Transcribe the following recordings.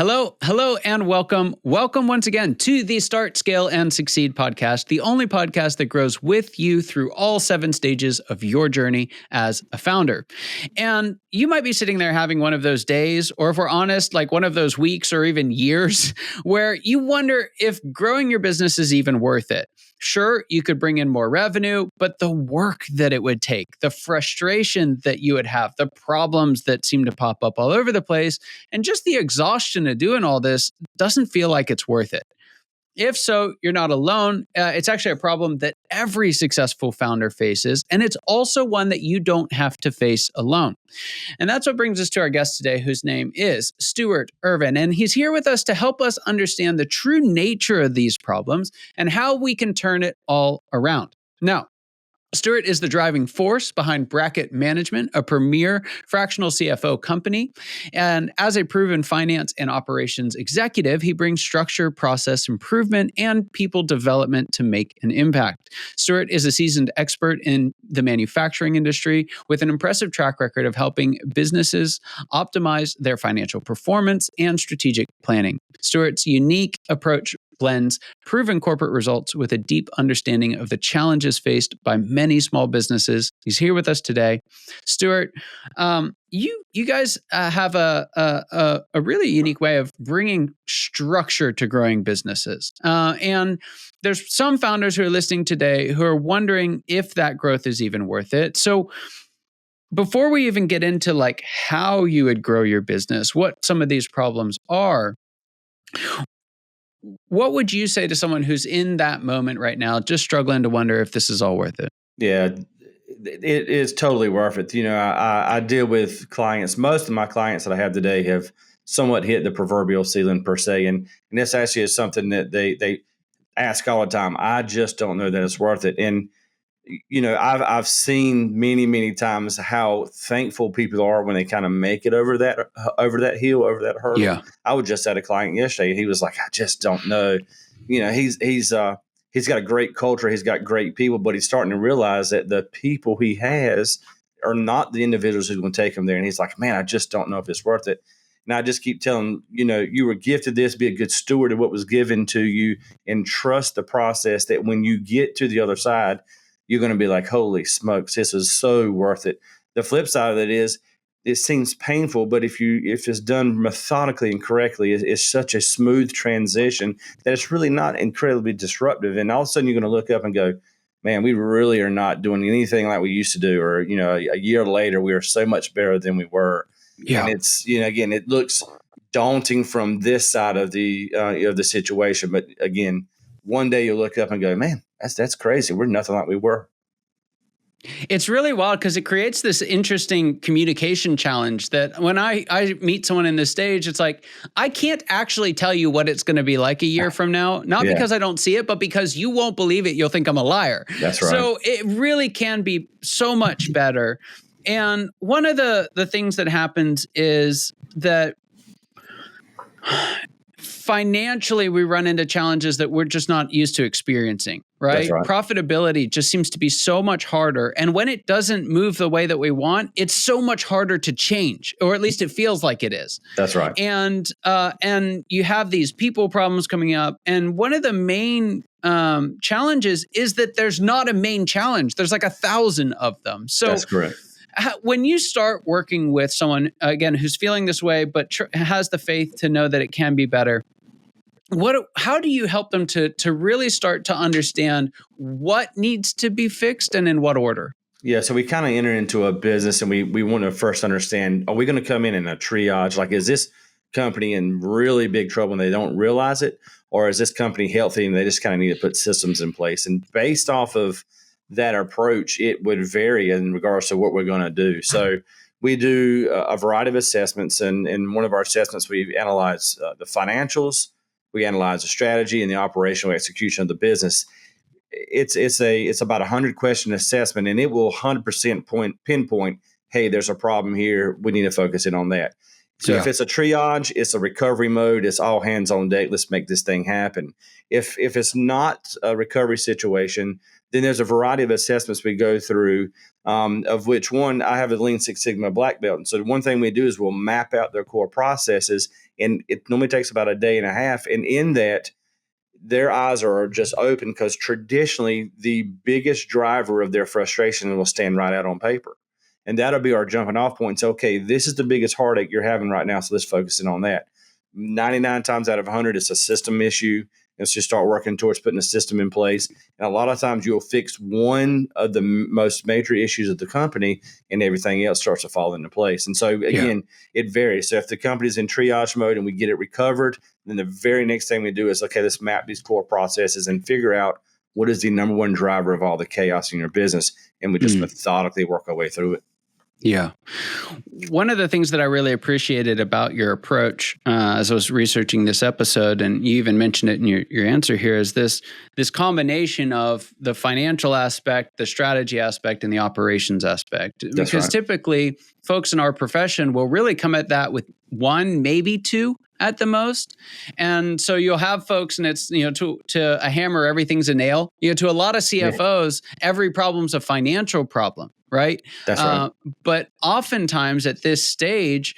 Hello, and welcome. Welcome once again to the Start, Scale, and Succeed podcast, the only podcast that grows with you through all 7 stages of your journey as a founder. And you might be sitting there having one of those days, or if we're honest, like one of those weeks or even years, where you wonder if growing your business is even worth it. Sure, you could bring in more revenue, but the work that it would take, the frustration that you would have, the problems that seem to pop up all over the place, and just the exhaustion of doing all this doesn't feel like it's worth it. If so, you're not alone. It's actually a problem that every successful founder faces, and it's also one that you don't have to face alone. And that's what brings us to our guest today, whose name is Stewart Ervin. And he's here with us to help us understand the true nature of these problems and how we can turn it all around. Now, Stewart is the driving force behind Bracket Management, a premier fractional CFO company. And as a proven finance and operations executive, he brings structure, process improvement, and people development to make an impact. Stewart is a seasoned expert in the manufacturing industry with an impressive track record of helping businesses optimize their financial performance and strategic planning. Stewart's unique approach blends proven corporate results with a deep understanding of the challenges faced by many small businesses. He's here with us today. Stewart, you guys have a really unique way of bringing structure to growing businesses. And there's some founders who are listening today who are wondering if that growth is even worth it. So before we even get into like how you would grow your business, what some of these problems are, what would you say to someone who's in that moment right now, just struggling to wonder if this is all worth it? Yeah, it is totally worth it. You know, I deal with clients. Most of my clients that I have today have somewhat hit the proverbial ceiling per se. And this actually is something that they ask all the time. I just don't know that it's worth it. And you know, I've seen many times how thankful people are when they kind of make it over that hill, over that hurdle. Yeah. I was just at a client yesterday, and he was like, "I just don't know." You know, he's got a great culture, he's got great people, but he's starting to realize that the people he has are not the individuals who's going to take him there. And he's like, "Man, I just don't know if it's worth it." And I just keep telling him, you know, you were gifted this, be a good steward of what was given to you, and trust the process that when you get to the other side, you're going to be like, holy smokes, this is so worth it. The flip side of it is it seems painful, but if it's done methodically and correctly, it's such a smooth transition that it's really not incredibly disruptive. And all of a sudden you're going to look up and go, man, we really are not doing anything like we used to do. Or, you know, a year later, we are so much better than we were. Yeah. And it's, you know, again, it looks daunting from this side of the situation. But again, one day you'll look up and go, man, that's crazy. We're nothing like we were. It's really wild because it creates this interesting communication challenge that when I meet someone in this stage, it's like, I can't actually tell you what it's going to be like a year from now, not because I don't see it, but because you won't believe it. You'll think I'm a liar. That's right. So it really can be so much better. And one of the things that happens is that financially, we run into challenges that we're just not used to experiencing, right? That's right. Profitability just seems to be so much harder. And when it doesn't move the way that we want, it's so much harder to change, or at least it feels like it is. That's right. And you have these people problems coming up. And one of the main challenges is that there's not a main challenge. There's like 1,000 of them. So that's correct. When you start working with someone, again, who's feeling this way, but has the faith to know that it can be better, how do you help them to really start to understand what needs to be fixed and in what order? Yeah, so we kind of enter into a business and we want to first understand, are we going to come in a triage? Like, is this company in really big trouble and they don't realize it? Or is this company healthy and they just kind of need to put systems in place? And based off of that approach, it would vary in regards to what we're going to do. So we do a variety of assessments. And in one of our assessments, we analyze the financials, we analyze the strategy and the operational execution of the business. It's about 100 question assessment, and it will 100% pinpoint, hey, there's a problem here. We need to focus in on that. So if it's a triage, it's a recovery mode. It's all hands on deck. Let's make this thing happen. If it's not a recovery situation, then there's a variety of assessments we go through, of which one, I have a Lean Six Sigma black belt. And so one thing we do is we'll map out their core processes And it normally takes about a day and a half. And in that, their eyes are just open because traditionally the biggest driver of their frustration will stand right out on paper. And that'll be our jumping off point. So, okay, this is the biggest heartache you're having right now. So let's focus in on that. 99 times out of 100, it's a system issue. Let's just start working towards putting a system in place. And a lot of times you'll fix one of the most major issues of the company and everything else starts to fall into place. And so, again, it varies. So if the company's in triage mode and we get it recovered, then the very next thing we do is, okay, let's map these core processes and figure out what is the number one driver of all the chaos in your business. And we just methodically work our way through it. Yeah. One of the things that I really appreciated about your approach as I was researching this episode, and you even mentioned it in your answer here, is this combination of the financial aspect, the strategy aspect, and the operations aspect. That's because right. typically folks in our profession will really come at that with one, maybe two at the most. And so you'll have folks, and it's, to a hammer, everything's a nail. To a lot of CFOs, every problem's a financial problem. Right? That's right. But oftentimes at this stage,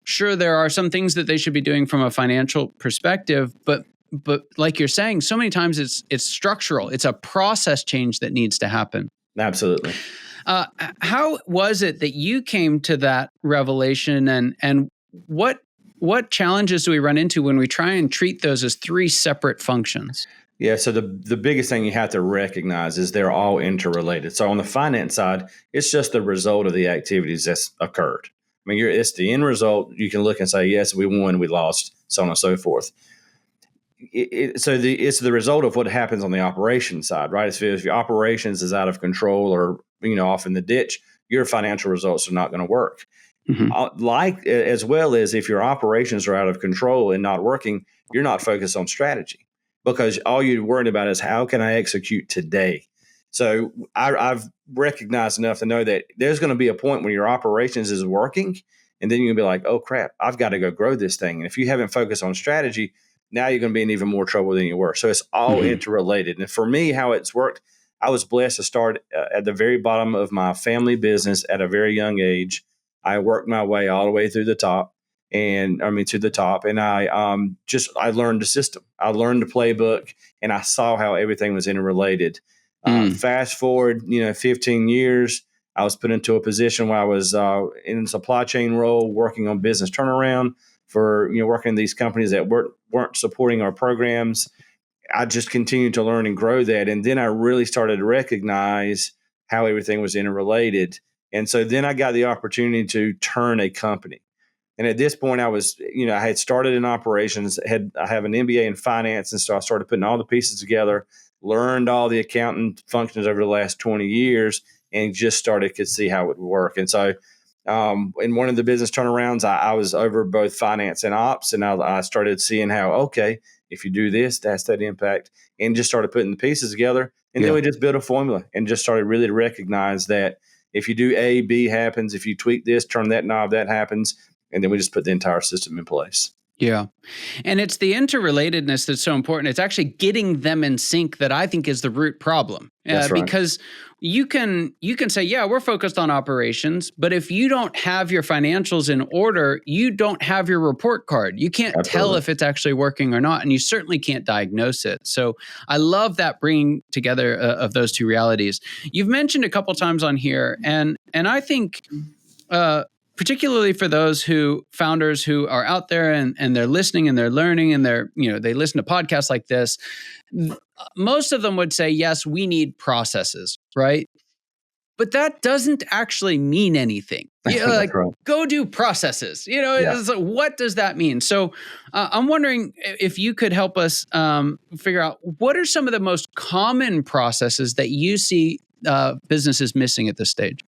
sure, there are some things that they should be doing from a financial perspective, but like you're saying, so many times it's structural. It's a process change that needs to happen. Absolutely. How was it that you came to that revelation, and what challenges do we run into when we try and treat those as three separate functions? Yeah, so the biggest thing you have to recognize is they're all interrelated. So on the finance side, it's just the result of the activities that's occurred. I mean, it's the end result. You can look and say, yes, we won, we lost, so on and so forth. It's the result of what happens on the operations side, right? If your operations is out of control or off in the ditch, your financial results are not going to work. Mm-hmm. As well as if your operations are out of control and not working, you're not focused on strategy. Because all you're worried about is how can I execute today? So I've recognized enough to know that there's going to be a point when your operations is working, and then you're going to be like, oh, crap, I've got to go grow this thing. And if you haven't focused on strategy, now you're going to be in even more trouble than you were. So it's all interrelated. And for me, how it's worked, I was blessed to start at the very bottom of my family business at a very young age. I worked my way all the way through the top. And I learned the system. I learned the playbook, and I saw how everything was interrelated. Fast forward, 15 years, I was put into a position where I was in a supply chain role, working on business turnaround for, working in these companies that weren't supporting our programs. I just continued to learn and grow that. And then I really started to recognize how everything was interrelated. And so then I got the opportunity to turn a company. And at this point, I was, I had started in operations, I have an MBA in finance. And so I started putting all the pieces together, learned all the accounting functions over the last 20 years, and just to see how it would work. And so in one of the business turnarounds, I was over both finance and ops. And I started seeing how, okay, if you do this, that's that impact, and just started putting the pieces together. And then we just built a formula and just started really to recognize that if you do A, B happens. If you tweak this, turn that knob, that happens. And then we just put the entire system in place. Yeah. And it's the interrelatedness that's so important. It's actually getting them in sync that I think is the root problem. That's right. Because you can say, yeah, we're focused on operations, but if you don't have your financials in order, you don't have your report card. You can't tell if it's actually working or not, and you certainly can't diagnose it. So I love that bringing together of those two realities. You've mentioned a couple times on here, and I think particularly for those founders who are out there and they're listening and they're learning and they listen to podcasts like this, most of them would say, yes, we need processes, right? But that doesn't actually mean anything. Right. Go do processes. It's like, what does that mean? So I'm wondering if you could help us figure out what are some of the most common processes that you see businesses missing at this stage?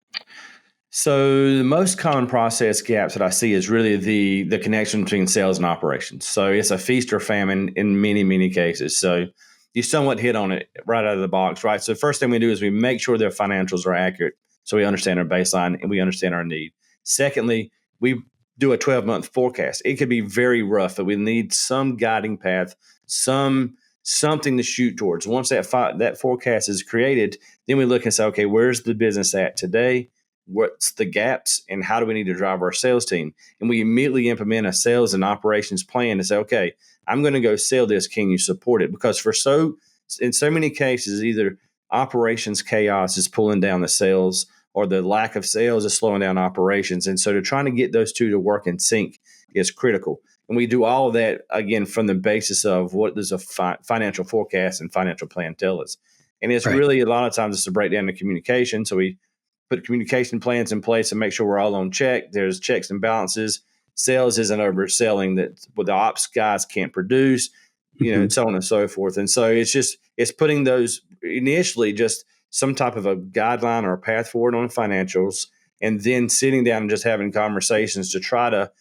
So the most common process gaps that I see is really the connection between sales and operations. So it's a feast or famine in many, many cases. So you somewhat hit on it right out of the box, right? So the first thing we do is we make sure their financials are accurate so we understand our baseline and we understand our need. Secondly, we do a 12-month forecast. It could be very rough, but we need some guiding path, something to shoot towards. Once that forecast is created, then we look and say, okay, where's the business at today? what's the gaps and how do we need to drive our sales team? And we immediately implement a sales and operations plan to say, okay, I'm going to go sell this. Can you support it? Because in so many cases, either operations chaos is pulling down the sales or the lack of sales is slowing down operations. And so to trying to get those two to work in sync is critical. And we do all of that, again, from the basis of what does a financial forecast and financial plan tell us. And it's really, a lot of times, it's a breakdown of communication. So we put communication plans in place and make sure we're all on check. There's checks and balances. Sales isn't overselling that what the ops guys can't produce, so on and so forth. And so it's putting those initially just some type of a guideline or a path forward on financials, and then sitting down and just having conversations to try to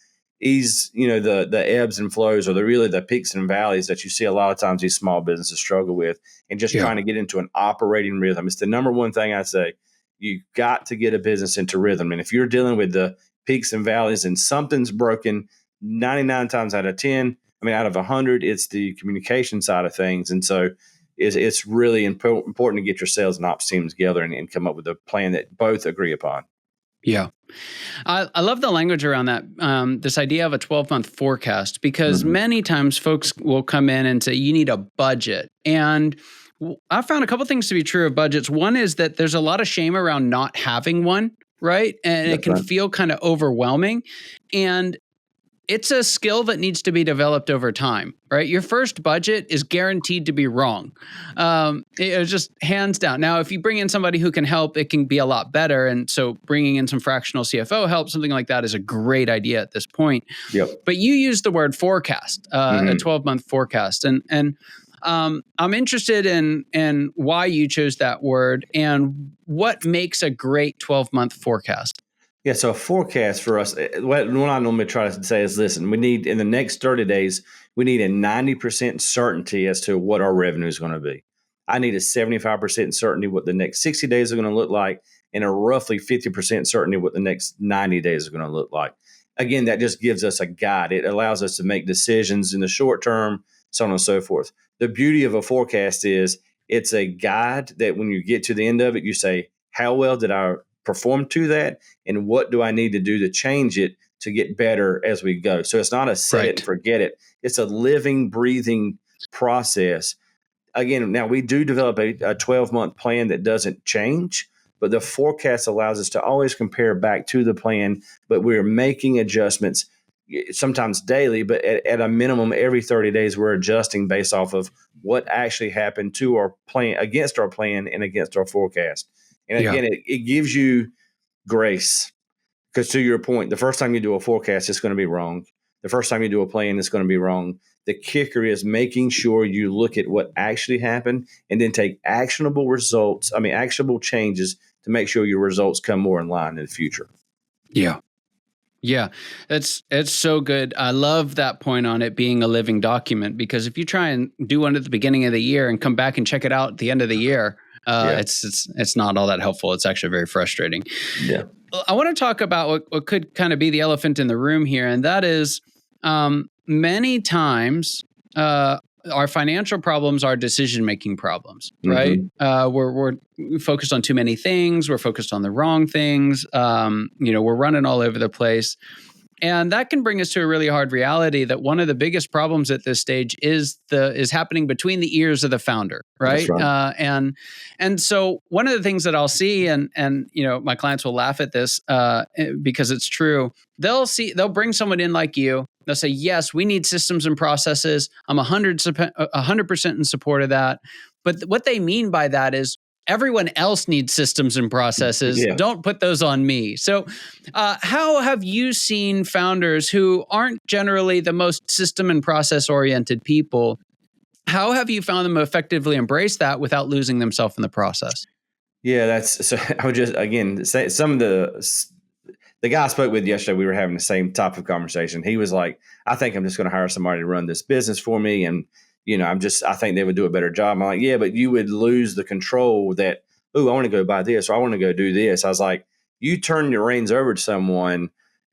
ease, the ebbs and flows, or the peaks and valleys that you see a lot of times these small businesses struggle with, and just trying to get into an operating rhythm. It's the number one thing I say. You got to get a business into rhythm. And if you're dealing with the peaks and valleys and something's broken, 99 times out of 10, out of 100, it's the communication side of things. And so it's really important to get your sales and ops teams together and come up with a plan that both agree upon. Yeah. I love the language around that, this idea of a 12-month forecast, because many times folks will come in and say, you need a budget. And I found a couple things to be true of budgets. One is that there's a lot of shame around not having one, right? And it can feel kind of overwhelming. And it's a skill that needs to be developed over time, right? Your first budget is guaranteed to be wrong. It's just hands down. Now, if you bring in somebody who can help, it can be a lot better. And so bringing in some fractional CFO help, something like that is a great idea at this point. Yep. But you use the word forecast, a 12-month forecast. And I'm interested in why you chose that word and what makes a great 12-month forecast. Yeah, so a forecast for us, what I normally try to say is, listen, we need, in the next 30 days, we need a 90% certainty as to what our revenue is going to be. I need a 75% certainty what the next 60 days are going to look like, and a roughly 50% certainty what the next 90 days are going to look like. Again, that just gives us a guide. It allows us to make decisions in the short term, so on and so forth. The beauty of a forecast is it's a guide that when you get to the end of it, you say, how well did I perform to that, and what do I need to do to change it to get better as we go? So it's not a set it and forget it. It's a living, breathing process. Again, now we do develop a 12-month plan that doesn't change, but the forecast allows us to always compare back to the plan, but we're making adjustments sometimes daily, but at a minimum every 30 days, we're adjusting based off of what actually happened to our plan, against our plan, and against our forecast. And again, it gives you grace, because to your point, the first time you do a forecast, it's going to be wrong. The first time you do a plan, it's going to be wrong. The kicker is making sure you look at what actually happened and then take actionable changes to make sure your results come more in line in the future. Yeah. Yeah, it's so good. I love that point on it being a living document, because if you try and do one at the beginning of the year and come back and check it out at the end of the year, it's not all that helpful. It's actually very frustrating. Yeah. I want to talk about what could kind of be the elephant in the room here, and that is many times our financial problems are decision-making problems, right? We're focused on too many things. We're focused on the wrong things. We're running all over the place. And that can bring us to a really hard reality that one of the biggest problems at this stage is happening between the ears of the founder, right? That's right. And so one of the things that I'll see, and my clients will laugh at this because it's true. They'll bring someone in like you. They'll say, yes, we need systems and processes. I'm 100% in support of that. But what they mean by that is, everyone else needs systems and processes. Yeah. Don't put those on me. So how have you seen founders who aren't generally the most system and process oriented people, how have you found them effectively embrace that without losing themselves in the process? Yeah, so I would just, again, say some of the guy I spoke with yesterday, we were having the same type of conversation. He was like, I think I'm just going to hire somebody to run this business for me. And I think they would do a better job. I'm like, yeah, but you would lose the control that, I want to go buy this, or I want to go do this. I was like, you turn your reins over to someone,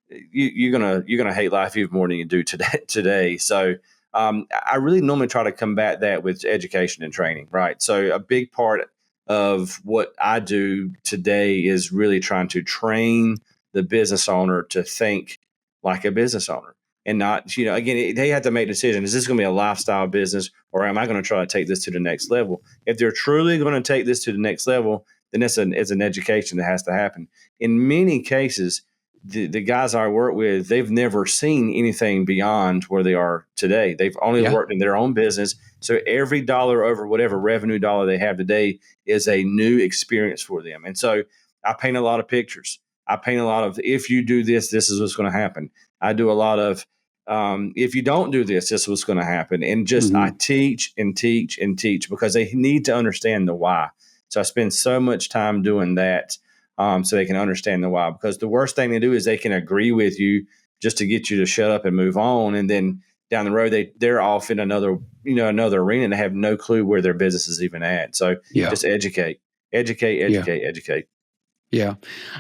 you're gonna hate life even more than you do today. So I really normally try to combat that with education and training, right? So a big part of what I do today is really trying to train the business owner to think like a business owner and not, again, they have to make a decision. Is this going to be a lifestyle business, or am I going to try to take this to the next level? If they're truly going to take this to the next level, then it's an education that has to happen. In many cases, the guys I work with, they've never seen anything beyond where they are today. They've only worked in their own business. So every dollar over whatever revenue dollar they have today is a new experience for them. And so I paint a lot of pictures. I paint a lot of, if you do this, this is what's going to happen. I do a lot of, if you don't do this, this is what's going to happen. And just I teach and teach and teach because they need to understand the why. So I spend so much time doing that. So they can understand the why, because the worst thing they do is they can agree with you just to get you to shut up and move on. And then down the road, they're off in another arena and they have no clue where their business is even at. So just educate. Yeah.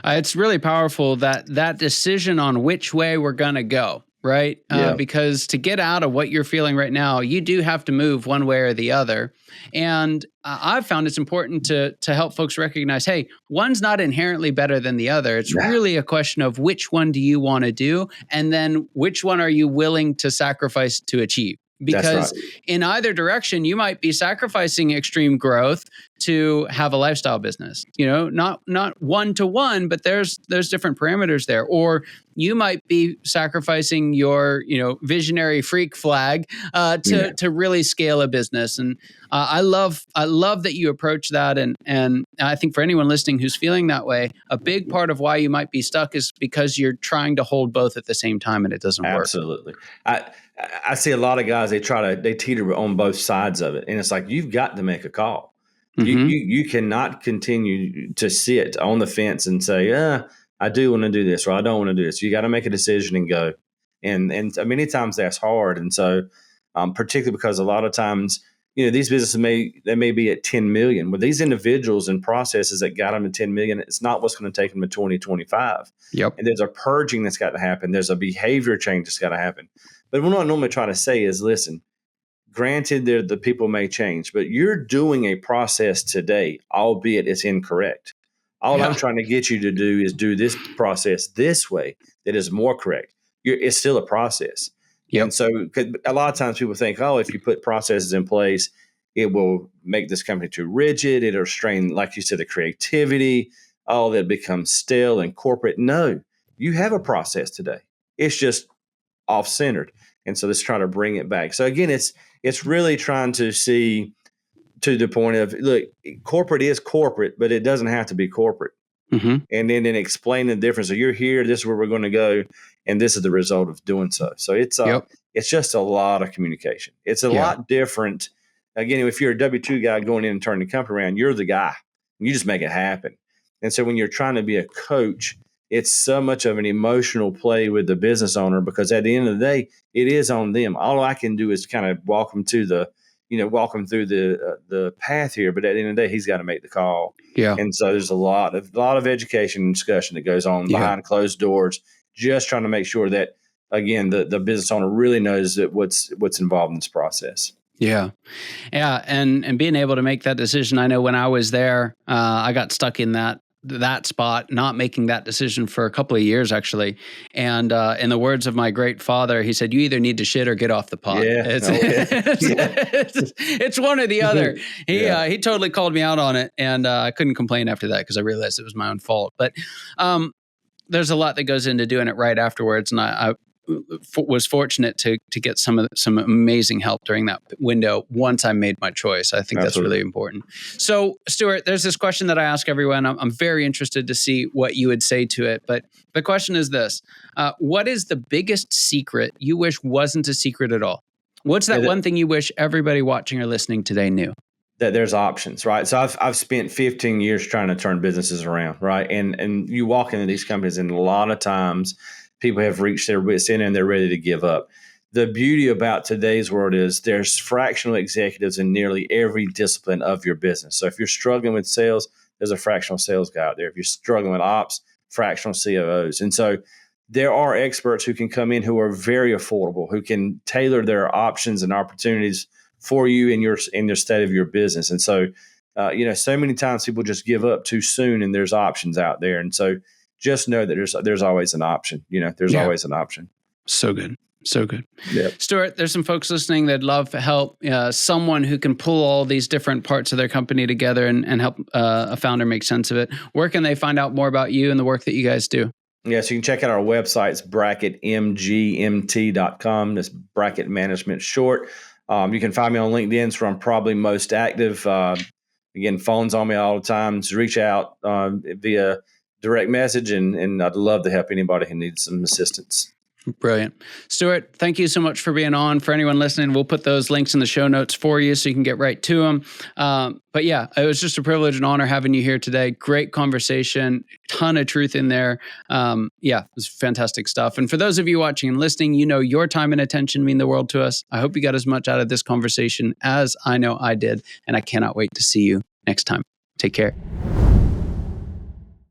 It's really powerful that decision on which way we're going to go. Right. Because to get out of what you're feeling right now, you do have to move one way or the other. And I've found it's important to help folks recognize, hey, one's not inherently better than the other. It's really a question of which one do you want to do? And then which one are you willing to sacrifice to achieve? Because in either direction, you might be sacrificing extreme growth to have a lifestyle business, not one to one, but there's different parameters there. Or you might be sacrificing your, visionary freak flag to really scale a business. And I love that you approach that. And I think for anyone listening who's feeling that way, a big part of why you might be stuck is because you're trying to hold both at the same time and it doesn't work. Absolutely. I see a lot of guys, they teeter on both sides of it. And it's like, you've got to make a call. You cannot continue to sit on the fence and say, I do want to do this, or I don't want to do this. You got to make a decision and go. And many times that's hard. And so, particularly because a lot of times, these businesses may be at 10 million. But these individuals and processes that got them to 10 million, it's not what's going to take them to 20, 25. Yep. And there's a purging that's got to happen. There's a behavior change that's got to happen. But what I normally try to say is, listen, granted, the people may change, but you're doing a process today, albeit it's incorrect. All I'm trying to get you to do is do this process this way that is more correct. It's still a process. Yep. And so a lot of times people think, if you put processes in place, it will make this company too rigid. It'll strain, like you said, the creativity. That becomes stale and corporate. No, you have a process today. It's just off-centered. And so let's try to bring it back. So again, it's really trying to see to the point of, look, corporate is corporate, but it doesn't have to be corporate. And then explain the difference. So you're here, this is where we're going to go, and this is the result of doing so. So it's just a lot of communication. It's a lot different. Again, if you're a W-2 guy going in and turning the company around, you're the guy. You just make it happen. And so when you're trying to be a coach, it's so much of an emotional play with the business owner, because at the end of the day, it is on them. All I can do is kind of walk them through the path here. But at the end of the day, he's got to make the call. Yeah. And so there's a lot of education and discussion that goes on behind closed doors, just trying to make sure that, again, the business owner really knows that what's involved in this process. Yeah. Yeah. And being able to make that decision. I know when I was there, I got stuck in that spot, not making that decision for a couple of years, actually. And in the words of my great father, he said, you either need to shit or get off the pot. Yeah. It's one or the other. He totally called me out on it. And I couldn't complain after that because I realized it was my own fault. But there's a lot that goes into doing it right afterwards. And I was fortunate to get some amazing help during that window once I made my choice. I think that's really important. So, Stewart, there's this question that I ask everyone. I'm very interested to see what you would say to it. But the question is this. What is the biggest secret you wish wasn't a secret at all? What's that one thing you wish everybody watching or listening today knew? That there's options, right? So I've spent 15 years trying to turn businesses around, right? And you walk into these companies, and a lot of times people have reached their wits end and they're ready to give up. The beauty about today's world is there's fractional executives in nearly every discipline of your business. So if you're struggling with sales, there's a fractional sales guy out there. If you're struggling with ops, fractional COOs. And so there are experts who can come in who are very affordable, who can tailor their options and opportunities for you in the state of your business. And so So many times people just give up too soon, and there's options out there. And so just know that there's always an option. There's always an option. So good. So good. Yep. Stewart, there's some folks listening that'd love help, someone who can pull all these different parts of their company together and help a founder make sense of it. Where can they find out more about you and the work that you guys do? Yeah, so you can check out our website. It's bracketmgmt.com. That's bracket management short. You can find me on LinkedIn. It's where I'm probably most active. Again, phone's on me all the time. Just reach out via direct message, and I'd love to help anybody who needs some assistance. Brilliant. Stewart, thank you so much for being on. For anyone listening, we'll put those links in the show notes for you so you can get right to them. But yeah, it was just a privilege and honor having you here today. Great conversation, ton of truth in there. It was fantastic stuff. And for those of you watching and listening, your time and attention mean the world to us. I hope you got as much out of this conversation as I know I did, and I cannot wait to see you next time. Take care.